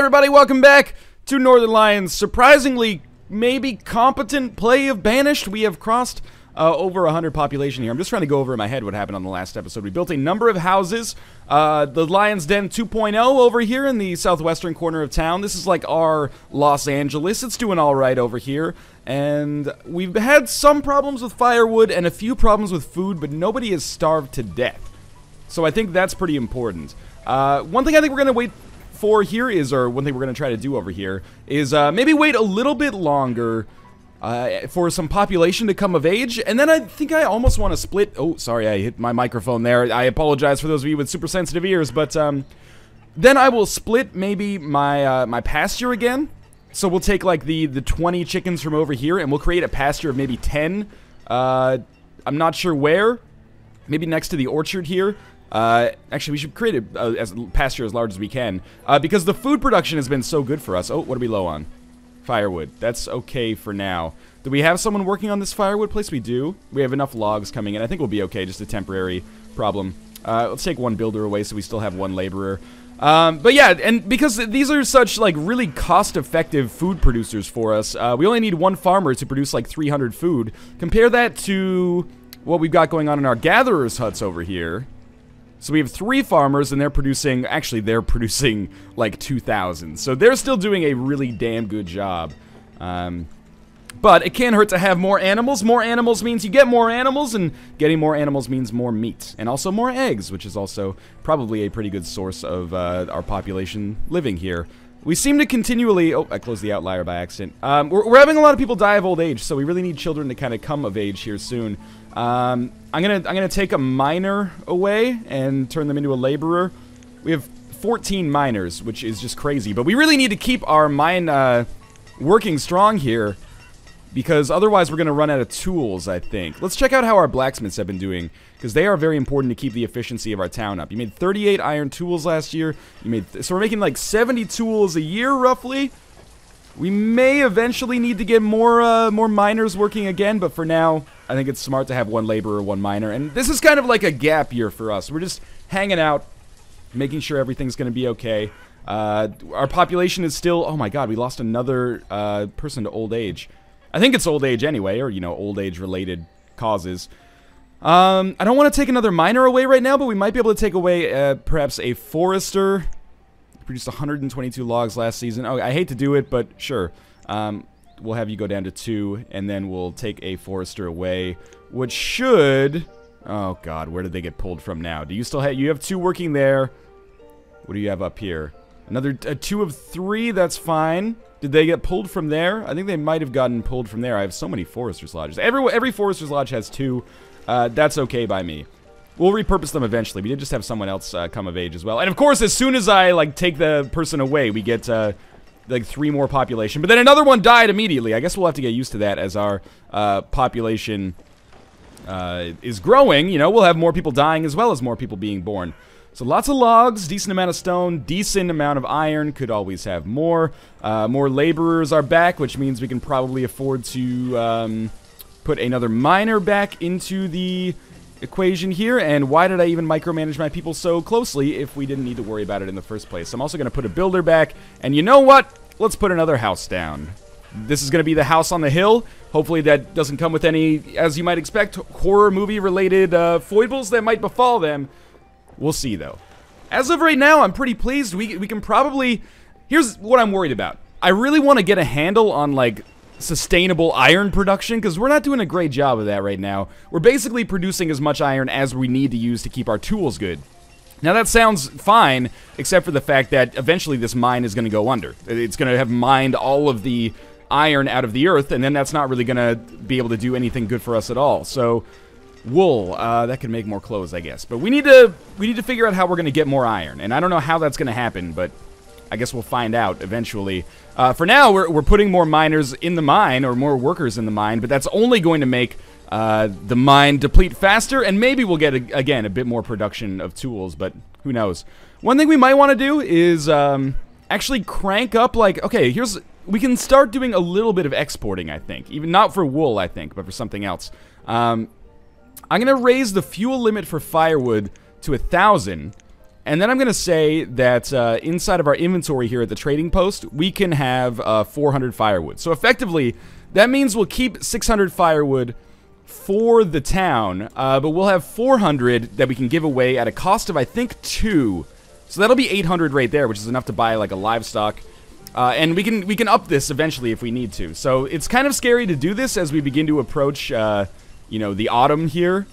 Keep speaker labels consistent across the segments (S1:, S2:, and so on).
S1: everybody, welcome back to Northernlion's surprisingly maybe competent play of Banished. We have crossed over 100 population here. I'm just trying to go over in my head what happened on the last episode. We built a number of houses. The Lion's Den 2.0 over here in the southwestern corner of town. This is like our Los Angeles. It's doing all right over here. And we've had some problems with firewood and a few problems with food, but nobody is starved to death. So I think that's pretty important. One thing I think we're going to wait for here is, or one thing we're going to try to do over here, is maybe wait a little bit longer for some population to come of age, and then I think I almost want to split. Oh, sorry, I hit my microphone there. I apologize for those of you with super sensitive ears, but then I will split maybe my my pasture again. So we'll take like the 20 chickens from over here, and we'll create a pasture of maybe 10. I'm not sure where. Maybe next to the orchard here. Actually, we should create a pasture as large as we can, because the food production has been so good for us. Oh, what are we low on? Firewood. That's okay for now. Do we have someone working on this firewood place? We do. We have enough logs coming in. I think we'll be okay. Just a temporary problem. Let's take one builder away so we still have one laborer. But yeah, and because these are such, like, really cost-effective food producers for us, we only need one farmer to produce, like, 300 food. Compare that to what we've got going on in our gatherers' huts over here. So we have 3 farmers, and they're producing, actually, they're producing, like, 2,000. So they're still doing a really damn good job. But it can't hurt to have more animals. More animals means you get more animals, and getting more animals means more meat. And also more eggs, which is also probably a pretty good source of our population living here. We seem to continually... Oh, I closed the outlier by accident. We're having a lot of people die of old age, so we really need children to kind of come of age here soon. I'm gonna take a miner away and turn them into a laborer. We have 14 miners, which is just crazy, but we really need to keep our mine working strong here, because otherwise we're gonna run out of tools, I think. Let's check out how our blacksmiths have been doing, because they are very important to keep the efficiency of our town up. You made 38 iron tools last year. So we're making like 70 tools a year, roughly. We may eventually need to get more miners working again, but for now, I think it's smart to have one laborer, one miner. And this is kind of like a gap year for us. We're just hanging out, making sure everything's going to be okay. Our population is still... Oh my god, we lost another person to old age. I think it's old age anyway, or, you know, old age-related causes. I don't want to take another miner away right now, but we might be able to take away perhaps a forester. Produced 122 logs last season. Oh, I hate to do it, but sure. We'll have you go down to 2, and then we'll take a forester away, which should... Oh god, where did they get pulled from now? Do you still have... You have 2 working there. What do you have up here? Another 2 of 3, that's fine. Did they get pulled from there? I think they might have gotten pulled from there. I have so many forester's lodges. Every forester's lodge has 2. That's okay by me. We'll repurpose them eventually. We did just have someone else come of age as well. And of course, as soon as I, like, take the person away, we get, like, 3 more population. But then another one died immediately. I guess we'll have to get used to that as our population is growing. You know, we'll have more people dying as well as more people being born. So lots of logs, decent amount of stone, decent amount of iron. Could always have more. More laborers are back, which means we can probably afford to put another miner back into the equation here. And why did I even micromanage my people so closely if we didn't need to worry about it in the first place? I'm also going to put a builder back, and you know what? Let's put another house down. This is going to be the house on the hill. Hopefully that doesn't come with any, as you might expect, horror movie related foibles that might befall them. We'll see though. As of right now, I'm pretty pleased. We can probably... Here's what I'm worried about. I really want to get a handle on, like, sustainable iron production, because we're not doing a great job of that right now. We're basically producing as much iron as we need to use to keep our tools good. Now that sounds fine, except for the fact that eventually this mine is going to go under. It's going to have mined all of the iron out of the earth, and then that's not really going to be able to do anything good for us at all. So, wool, that could make more clothes, I guess. But we need to figure out how we're going to get more iron, and I don't know how that's going to happen, but I guess we'll find out eventually. For now, we're putting more miners in the mine, or more workers in the mine, but that's only going to make the mine deplete faster, and maybe we'll get, again, a bit more production of tools, but who knows. One thing we might want to do is actually crank up, like, okay, we can start doing a little bit of exporting, I think. Even not for wool, I think, but for something else. I'm going to raise the fuel limit for firewood to 1,000. And then I'm going to say that inside of our inventory here at the trading post, we can have 400 firewood. So effectively, that means we'll keep 600 firewood for the town, but we'll have 400 that we can give away at a cost of, I think, 2. So that'll be 800 right there, which is enough to buy like a livestock. And we can up this eventually if we need to. So it's kind of scary to do this as we begin to approach, you know, the autumn here.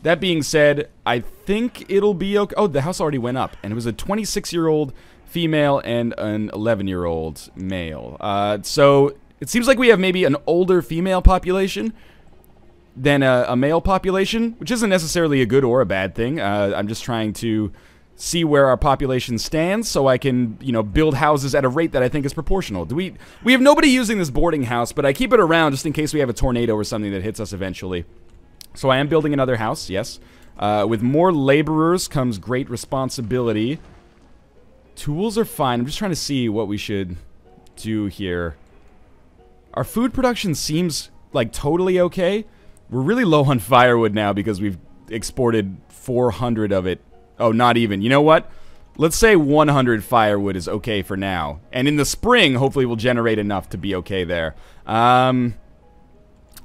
S1: That being said, I think it'll be okay. Oh, the house already went up, and it was a 26-year-old female and an 11-year-old male. So it seems like we have maybe an older female population than a male population, which isn't necessarily a good or a bad thing. I'm just trying to see where our population stands so I can, you know, build houses at a rate that I think is proportional. We have nobody using this boarding house, but I keep it around just in case we have a tornado or something that hits us eventually. So I am building another house, yes. With more laborers comes great responsibility. Tools are fine. I'm just trying to see what we should do here. Our food production seems like totally okay. We're really low on firewood now because we've exported 400 of it. Oh, not even. You know what? Let's say 100 firewood is okay for now. And in the spring, hopefully we'll generate enough to be okay there.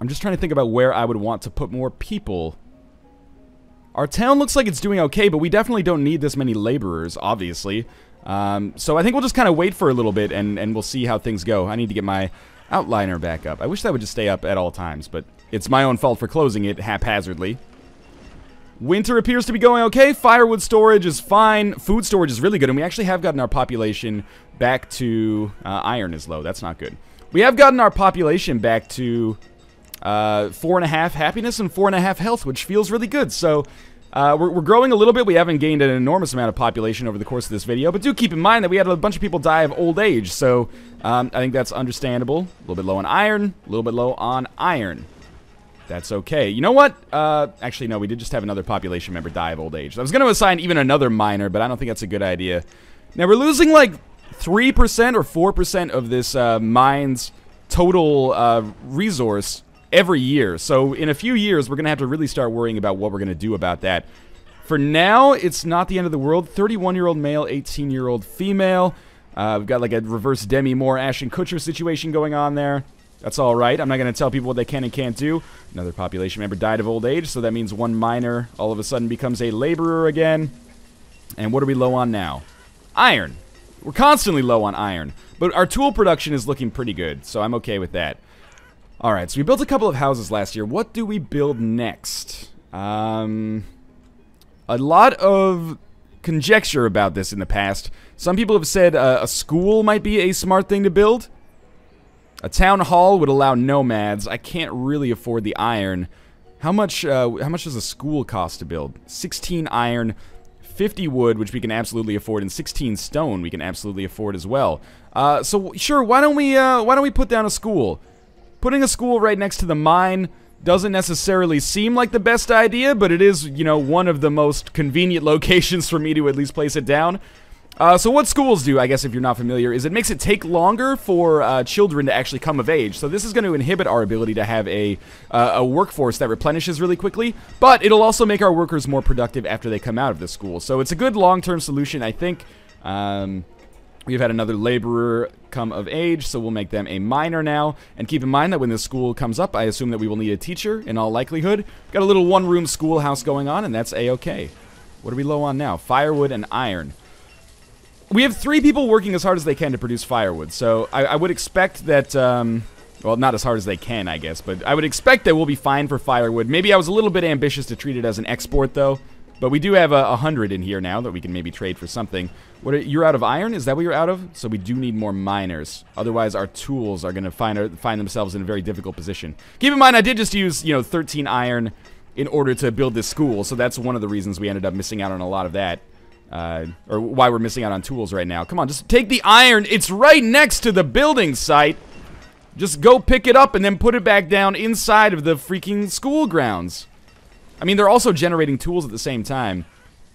S1: I'm just trying to think about where I would want to put more people. Our town looks like it's doing okay, but we definitely don't need this many laborers, obviously. So I think we'll just kind of wait for a little bit, and we'll see how things go. I need to get my outliner back up. I wish that would just stay up at all times, but it's my own fault for closing it haphazardly. Winter appears to be going okay. Firewood storage is fine. Food storage is really good, and we actually have gotten our population back to... iron is low. That's not good. We have gotten our population back to... 4.5 happiness and 4.5 health, which feels really good. So we're growing a little bit. We haven't gained an enormous amount of population over the course of this video, but do keep in mind that we had a bunch of people die of old age. So I think that's understandable. A little bit low on iron, a little bit low on iron. That's okay. You know what? Actually, no, we did just have another population member die of old age. I was going to assign even another miner, but I don't think that's a good idea. Now, we're losing like 3% or 4% of this mine's total resource every year. So in a few years, we're going to have to really start worrying about what we're going to do about that. For now, it's not the end of the world. 31-year-old male, 18-year-old female. We've got like a reverse Demi Moore, Ashton Kutcher situation going on there. That's all right. I'm not going to tell people what they can and can't do. Another population member died of old age, so that means one miner all of a sudden becomes a laborer again. And what are we low on now? Iron. We're constantly low on iron. But our tool production is looking pretty good, so I'm okay with that. Alright, so we built a couple of houses last year. What do we build next? A lot of conjecture about this in the past. Some people have said a school might be a smart thing to build. A town hall would allow nomads. I can't really afford the iron. How much does a school cost to build? 16 iron, 50 wood, which we can absolutely afford, and 16 stone we can absolutely afford as well. So sure, why don't we put down a school? Putting a school right next to the mine doesn't necessarily seem like the best idea, but it is, you know, one of the most convenient locations for me to at least place it down. So what schools do, I guess if you're not familiar, is it makes it take longer for children to actually come of age. So this is going to inhibit our ability to have a workforce that replenishes really quickly, but it'll also make our workers more productive after they come out of the school. So it's a good long-term solution, I think. We've had another laborer come of age, so we'll make them a miner now. And keep in mind that when this school comes up, I assume that we will need a teacher in all likelihood. Got a little one-room schoolhouse going on, and that's a-okay. What are we low on now? Firewood and iron. We have 3 people working as hard as they can to produce firewood, so I would expect that, well, not as hard as they can, I guess, but I would expect that we'll be fine for firewood. Maybe I was a little bit ambitious to treat it as an export, though. But we do have 100 in here now that we can maybe trade for something. You're out of iron? Is that what you're out of? So we do need more miners. Otherwise, our tools are going to find themselves in a very difficult position. Keep in mind, I did just use, 13 iron in order to build this school. So that's one of the reasons we ended up missing out on a lot of that. Or why we're missing out on tools right now. Come on, just take the iron. It's right next to the building site. Just go pick it up and then put it back down inside of the freaking school grounds. I mean, they're also generating tools at the same time.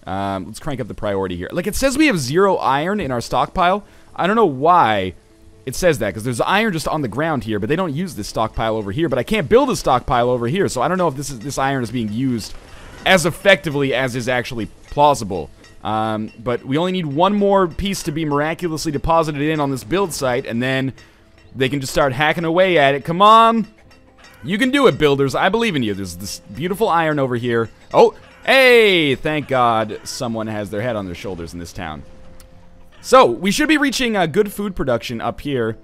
S1: Let's crank up the priority here. Like, it says we have 0 iron in our stockpile. I don't know why it says that, because there's iron just on the ground here, but they don't use this stockpile over here. But I can't build a stockpile over here, so I don't know if this iron is being used as effectively as is actually plausible. But we only need one more piece to be miraculously deposited in on this build site, and then they can just start hacking away at it. Come on! You can do it, builders. I believe in you. There's this beautiful iron over here. Oh, hey! Thank God someone has their head on their shoulders in this town. So, we should be reaching good food production up here.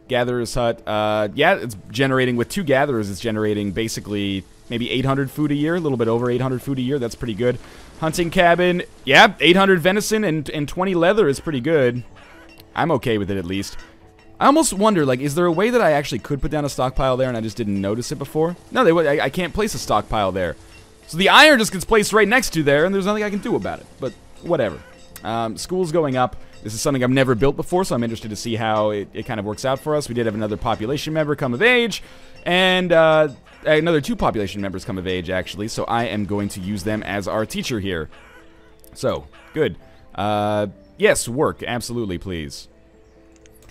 S1: Gatherer's Hut. Yeah, it's generating, with 2 gatherers, it's generating basically maybe 800 food a year. A little bit over 800 food a year. That's pretty good. Hunting cabin. Yeah, 800 venison and 20 leather is pretty good. I'm okay with it, at least. I almost wonder, like, is there a way that I actually could put down a stockpile there and I just didn't notice it before? No, I can't place a stockpile there. So the iron just gets placed right next to there, and there's nothing I can do about it. But whatever. School's going up. This is something I've never built before, so I'm interested to see how it kind of works out for us. We did have another population member come of age, and another 2 population members come of age, actually. So I am going to use them as our teacher here. So, good. Yes, work. Absolutely, please.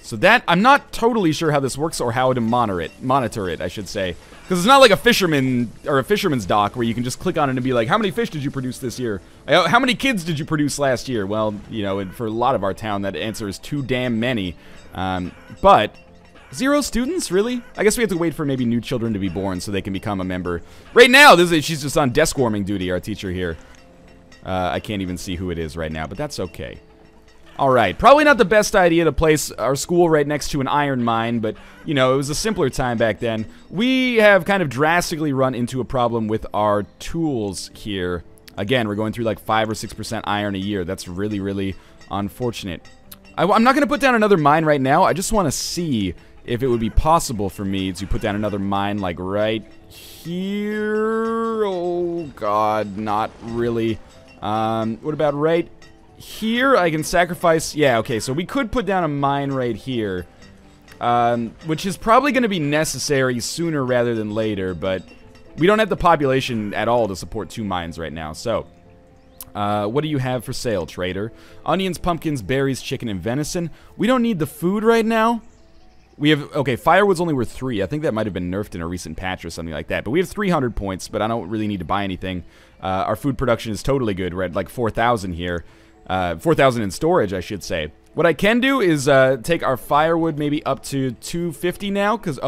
S1: So that, I'm not totally sure how this works or how to monitor it, I should say. Because it's not like a fisherman, or a fisherman's dock, where you can just click on it and be like, how many fish did you produce this year? How many kids did you produce last year? Well, you know, for a lot of our town, that answer is too damn many. But, 0 students, really? I guess we have to wait for maybe new children to be born so they can become a member. Right now, she's just on desk warming duty, our teacher here. I can't even see who it is right now, but that's okay. Alright, probably not the best idea to place our school right next to an iron mine, but, you know, it was a simpler time back then. We have kind of drastically run into a problem with our tools here. Again, we're going through like 5 or 6% iron a year. That's really, really unfortunate. I'm not going to put down another mine right now. I just want to see if it would be possible for me to put down another mine, like, right here. Oh, God, not really. What about right here? I can sacrifice... Yeah, okay, so we could put down a mine right here, which is probably going to be necessary sooner rather than later, but we don't have the population at all to support 2 mines right now. So, what do you have for sale, trader? Onions, pumpkins, berries, chicken, and venison. We don't need the food right now. We have... Okay, firewood's only worth 3. I think that might have been nerfed in a recent patch or something like that, but we have 300 points, but I don't really need to buy anything. Our food production is totally good. We're at like 4,000 here. 4,000 in storage, I should say. What I can do is take our firewood maybe up to 250 now, because,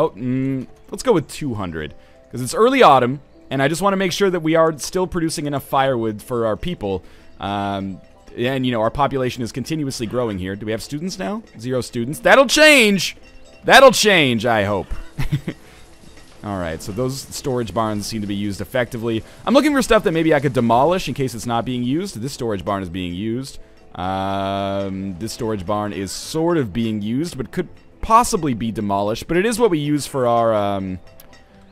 S1: let's go with 200. Because it's early autumn, and I just want to make sure that we are still producing enough firewood for our people. And, you know, our population is continuously growing here. Do we have students now? 0 students. That'll change! That'll change, I hope. Alright, so those storage barns seem to be used effectively. I'm looking for stuff that maybe I could demolish in case it's not being used. This storage barn is being used. This storage barn is sort of being used, but could possibly be demolished. But it is what we use for our,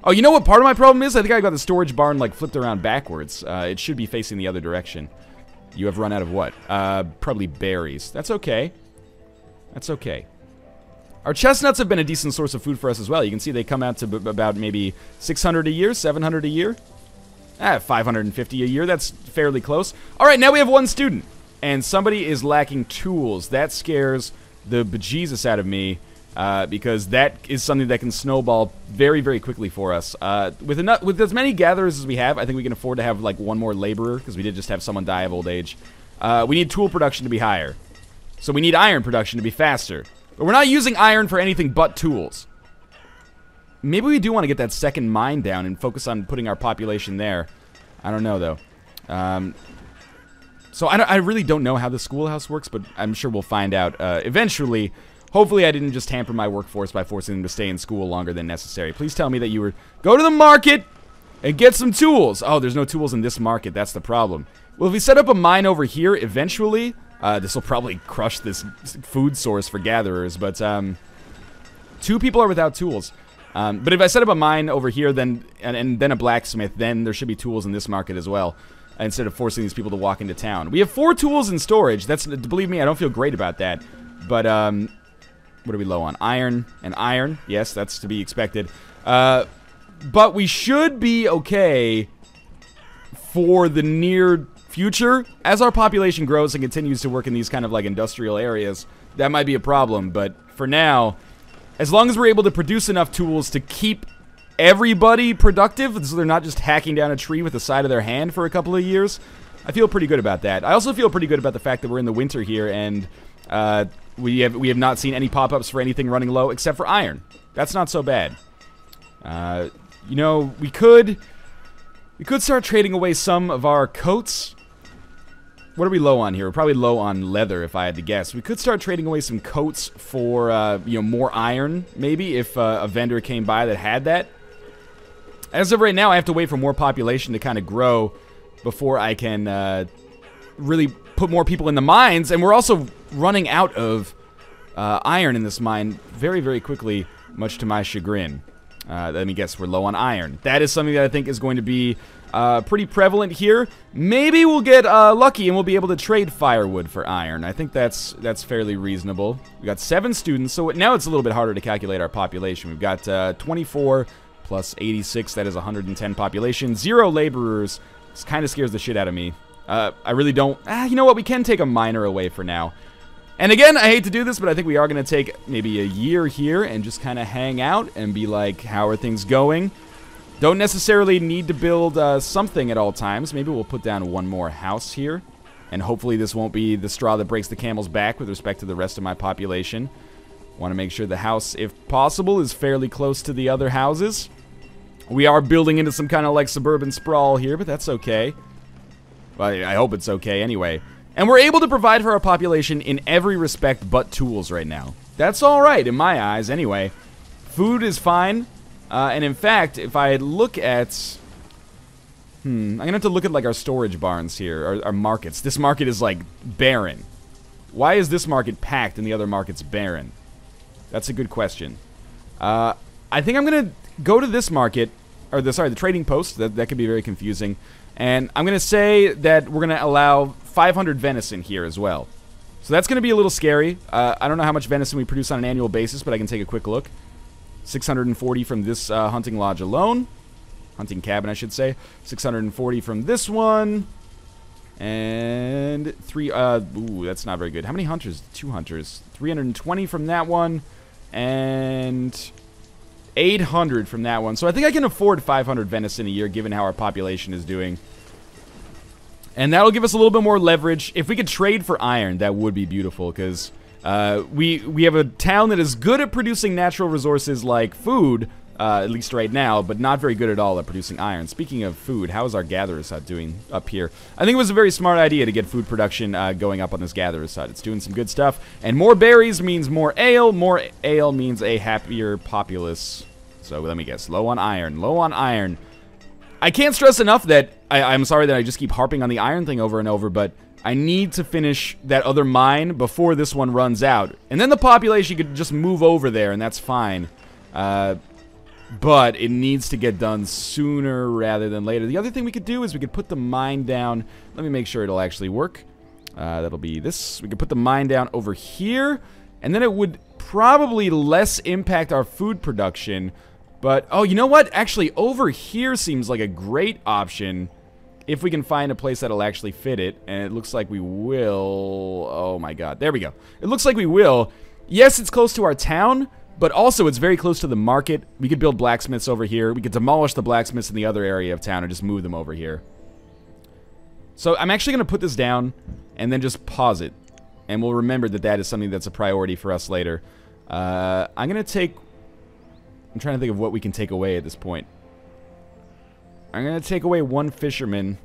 S1: Oh, you know what part of my problem is? I think I got the storage barn, like, flipped around backwards. It should be facing the other direction. You have run out of what? Probably berries. That's okay. That's okay. Our chestnuts have been a decent source of food for us as well. You can see they come out to about maybe 600 a year, 700 a year. 550 a year. That's fairly close. All right, now we have 1 student. And somebody is lacking tools. That scares the bejesus out of me, because that is something that can snowball very, very quickly for us. With as many gatherers as we have, I think we can afford to have, like, 1 more laborer, because we did just have someone die of old age. We need tool production to be higher. So we need iron production to be faster. But we're not using iron for anything but tools. Maybe we do want to get that second mine down and focus on putting our population there. I don't know, though. So I really don't know how the schoolhouse works, but I'm sure we'll find out eventually. Hopefully I didn't just hamper my workforce by forcing them to stay in school longer than necessary. Please tell me that you were... Go to the market and get some tools. Oh, there's no tools in this market. That's the problem. Well, if we set up a mine over here eventually... this will probably crush this food source for gatherers, but 2 people are without tools. But if I set up a mine over here, then and then a blacksmith, then there should be tools in this market as well, instead of forcing these people to walk into town. We have 4 tools in storage. That's, believe me, I don't feel great about that. But what are we low on? Iron and iron. Yes, that's to be expected. But we should be okay for the near future. As our population grows and continues to work in these kind of like industrial areas, that might be a problem, but for now, as long as we're able to produce enough tools to keep everybody productive, so they're not just hacking down a tree with the side of their hand for a couple of years, I feel pretty good about that. I also feel pretty good about the fact that we're in the winter here, and we have not seen any pop-ups for anything running low except for iron. That's not so bad. You know, we could start trading away some of our coats. What are we low on here? We're probably low on leather, if I had to guess. We could start trading away some coats for, you know, more iron, maybe, if a vendor came by that had that. As of right now, I have to wait for more population to kind of grow before I can really put more people in the mines. And we're also running out of iron in this mine very, very quickly, much to my chagrin. Let me guess, we're low on iron. That is something that I think is going to be pretty prevalent here. Maybe we'll get lucky and we'll be able to trade firewood for iron. I think that's fairly reasonable. We got 7 students, so now it's a little bit harder to calculate our population. We've got 24 plus 86, that is 110 population. 0 laborers. This kind of scares the shit out of me. I really don't... you know what? We can take a miner away for now. And again, I hate to do this, but I think we are going to take maybe a year here and just kind of hang out and be like, how are things going? Don't necessarily need to build something at all times. Maybe we'll put down one more house here. And hopefully this won't be the straw that breaks the camel's back with respect to the rest of my population. Want to make sure the house, if possible, is fairly close to the other houses. We are building into some kind of like suburban sprawl here, but that's okay. Well, I hope it's okay anyway. And we're able to provide for our population in every respect but tools right now. That's alright in my eyes anyway. Food is fine. And in fact, if I look at... I'm gonna have to look at like our storage barns here, our markets. This market is like barren. Why is this market packed and the other market's barren? That's a good question. I think I'm gonna go to this market, or the trading post. That could be very confusing. And I'm gonna say that we're gonna allow 500 venison here as well. So that's gonna be a little scary. I don't know how much venison we produce on an annual basis, but I can take a quick look. 640 from this hunting lodge alone. Hunting cabin, I should say. 640 from this one. And 3, ooh, that's not very good. How many hunters? 2 hunters. 320 from that one. And 800 from that one. So I think I can afford 500 venison a year, given how our population is doing. And that'll give us a little bit more leverage. If we could trade for iron, that would be beautiful, because we have a town that is good at producing natural resources like food, at least right now, but not very good at all at producing iron. Speaking of food, how is our gatherer's hut doing up here? I think it was a very smart idea to get food production going up on this gatherer's hut. It's doing some good stuff. And more berries means more ale. More ale means a happier populace. So let me guess. Low on iron. Low on iron. I can't stress enough that I'm sorry that I just keep harping on the iron thing over and over, but I need to finish that other mine before this one runs out. And then the population could just move over there, and that's fine. But it needs to get done sooner rather than later. The other thing we could do is we could put the mine down. Let me make sure it'll actually work. That'll be this. We could put the mine down over here, and then it would probably less impact our food production. But, oh, you know what? Actually, over here seems like a great option if we can find a place that'll actually fit it. And it looks like we will. Oh, my God. There we go. It looks like we will. Yes, it's close to our town, but also it's very close to the market. We could build blacksmiths over here. We could demolish the blacksmiths in the other area of town and just move them over here. So I'm actually going to put this down and then just pause it. And we'll remember that that is something that's a priority for us later. I'm going to take... I'm trying to think of what we can take away at this point. I'm going to take away 1 fisherman,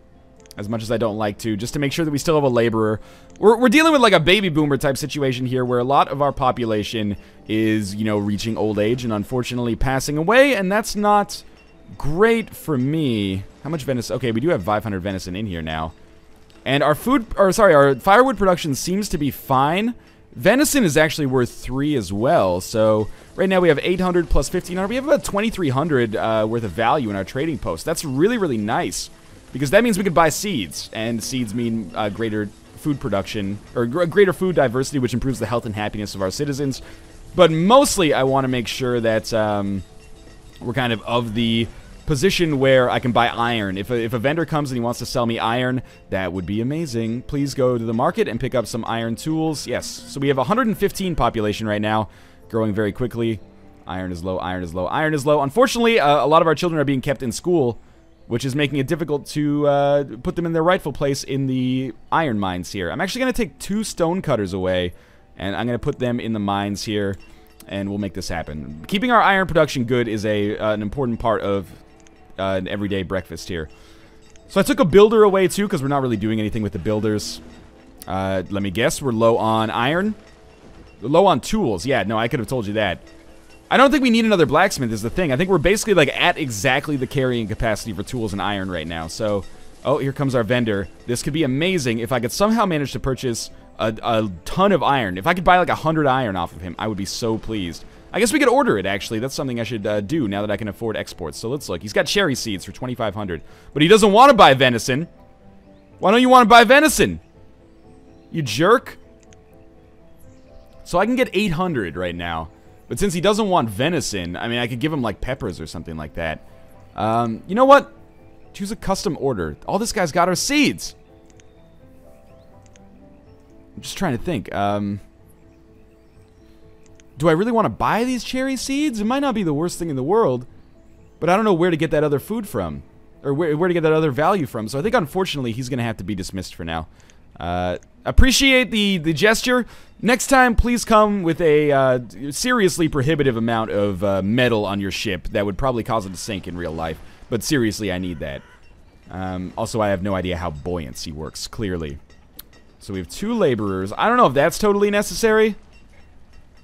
S1: as much as I don't like to, just to make sure that we still have a laborer. We're dealing with like a baby boomer type situation here, where a lot of our population is, you know, reaching old age and unfortunately passing away, and that's not great for me. How much venison? Okay, we do have 500 venison in here now. And our our firewood production seems to be fine. Venison is actually worth 3 as well, so right now we have 800 plus 1,500. We have about 2,300 worth of value in our trading post. That's really, really nice, because that means we could buy seeds, and seeds mean greater food production, or greater food diversity, which improves the health and happiness of our citizens. But mostly, I want to make sure that we're kind of the position where I can buy iron. If a vendor comes and he wants to sell me iron, that would be amazing. Please go to the market and pick up some iron tools. Yes, so we have 115 population right now, growing very quickly. Iron is low, iron is low, iron is low. Unfortunately, a lot of our children are being kept in school which is making it difficult to put them in their rightful place in the iron mines here. I'm actually going to take 2 stone cutters away, and I'm going to put them in the mines here, and we'll make this happen. Keeping our iron production good is an important part of an everyday breakfast here. So I took a builder away too, because we're not really doing anything with the builders. Let me guess, we're low on iron? We're low on tools. Yeah, no, I could have told you that. I don't think we need another blacksmith is the thing. I think we're basically like at exactly the carrying capacity for tools and iron right now. So, oh, here comes our vendor. This could be amazing if I could somehow manage to purchase a ton of iron. If I could buy like 100 iron off of him, I would be so pleased. I guess we could order it, actually. That's something I should do now that I can afford exports. So let's look. He's got cherry seeds for 2,500. But he doesn't want to buy venison. Why don't you want to buy venison? You jerk. So I can get 800 right now. But since he doesn't want venison, I mean, I could give him, like, peppers or something like that. You know what? Choose a custom order. All this guy's got are seeds. I'm just trying to think. Do I really want to buy these cherry seeds? It might not be the worst thing in the world. But I don't know where to get that other food from. Or where to get that other value from. So I think, unfortunately, he's going to have to be dismissed for now. Appreciate the gesture. Next time, please come with a seriously prohibitive amount of metal on your ship. That would probably cause it to sink in real life. But seriously, I need that. Also, I have no idea how buoyancy works, clearly. So we have 2 laborers. I don't know if that's totally necessary.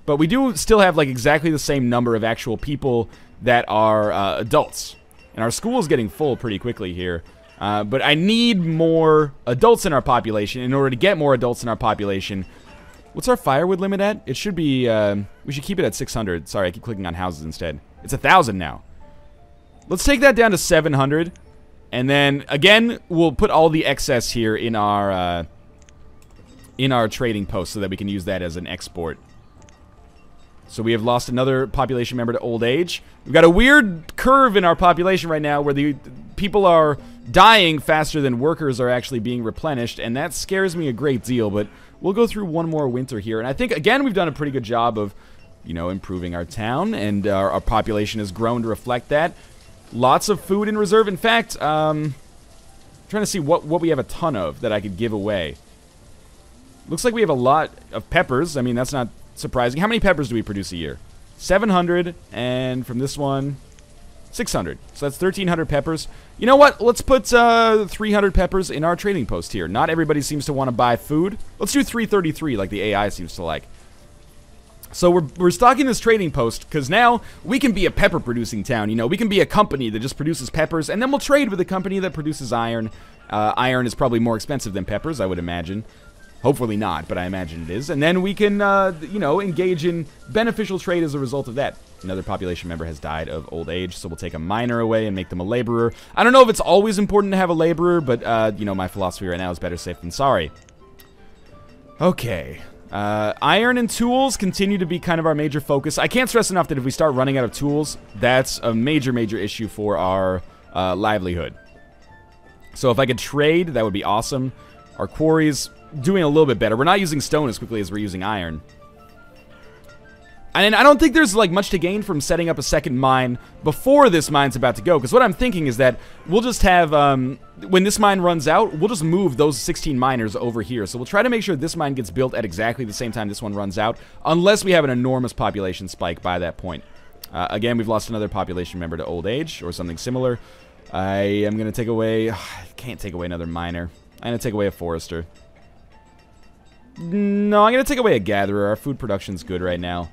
S1: But we do still have, like, exactly the same number of actual people that are adults. And our school is getting full pretty quickly here. But I need more adults in our population. In order to get more adults in our population, what's our firewood limit at? It should be, we should keep it at 600. Sorry, I keep clicking on houses instead. It's 1,000 now. Let's take that down to 700. And then, again, we'll put all the excess here in our trading post so that we can use that as an export. So we have lost another population member to old age. We've got a weird curve in our population right now where the people are dying faster than workers are actually being replenished, and that scares me a great deal, but we'll go through one more winter here. And I think, again, we've done a pretty good job of, you know, improving our town, and our population has grown to reflect that. Lots of food in reserve. In fact, trying to see what we have a ton of that I could give away. Looks like we have a lot of peppers. I mean, that's not surprising. How many peppers do we produce a year? 700, and from this one, 600. So that's 1,300 peppers. You know what? Let's put 300 peppers in our trading post here. Not everybody seems to want to buy food. Let's do 333 like the AI seems to like. So we're stocking this trading post because now we can be a pepper producing town. You know, we can be a company that just produces peppers, and then we'll trade with a company that produces iron. Iron is probably more expensive than peppers, I would imagine. Hopefully not, but I imagine it is. And then we can, you know, engage in beneficial trade as a result of that. Another population member has died of old age, so we'll take a miner away and make them a laborer. I don't know if it's always important to have a laborer, but, you know, my philosophy right now is better safe than sorry. Okay. Iron and tools continue to be kind of our major focus. I can't stress enough that if we start running out of tools, that's a major, major issue for our livelihood. So if I could trade, that would be awesome. Our quarries doing a little bit better. We're not using stone as quickly as we're using iron. And I don't think there's like much to gain from setting up a second mine before this mine's about to go, because what I'm thinking is that we'll just have, when this mine runs out, we'll just move those 16 miners over here. So we'll try to make sure this mine gets built at exactly the same time this one runs out, unless we have an enormous population spike by that point. Again, we've lost another population member to old age, or something similar. I am going to take away, I can't take away another miner. I'm going to take away a forester. No, I'm going to take away a gatherer. Our food production's good right now.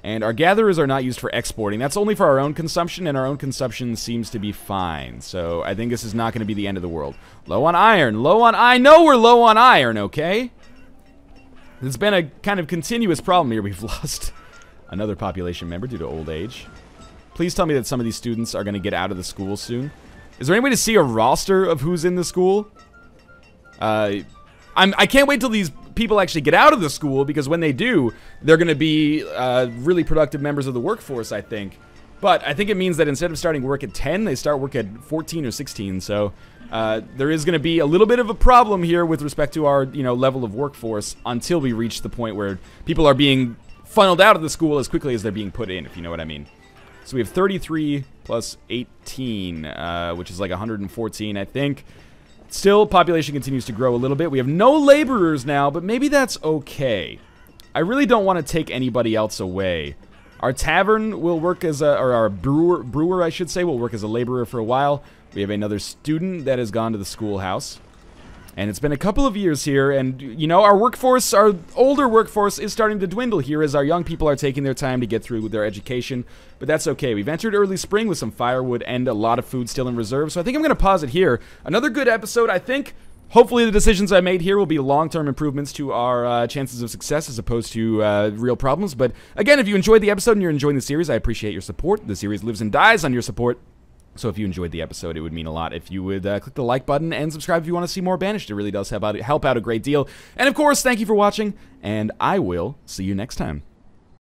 S1: And our gatherers are not used for exporting. That's only for our own consumption, and our own consumption seems to be fine. So I think this is not going to be the end of the world. Low on iron. Low on... I know we're low on iron, okay? It's been a kind of continuous problem here. We've lost another population member due to old age. Please tell me that some of these students are going to get out of the school soon. Is there any way to see a roster of who's in the school? I can't wait till these people actually get out of the school, because when they do, they're going to be really productive members of the workforce, I think. But I think it means that instead of starting work at 10, they start work at 14 or 16. So there is going to be a little bit of a problem here with respect to our, you know, level of workforce until we reach the point where people are being funneled out of the school as quickly as they're being put in, if you know what I mean. So we have 33 plus 18, which is like 114, I think. Still, population continues to grow a little bit. We have no laborers now, but maybe that's okay. I really don't want to take anybody else away. Our tavern will work as a, or our brewer, I should say, will work as a laborer for a while. We have another student that has gone to the schoolhouse. And it's been a couple of years here, and, you know, our workforce, our older workforce is starting to dwindle here as our young people are taking their time to get through their education. But that's okay. We've entered early spring with some firewood and a lot of food still in reserve, so I think I'm going to pause it here. Another good episode, I think. Hopefully the decisions I made here will be long-term improvements to our chances of success as opposed to real problems. But, again, if you enjoyed the episode and you're enjoying the series, I appreciate your support. The series lives and dies on your support. So if you enjoyed the episode, it would mean a lot if you would click the like button and subscribe if you want to see more Banished. It really does help out a great deal. And of course, thank you for watching, and I will see you next time.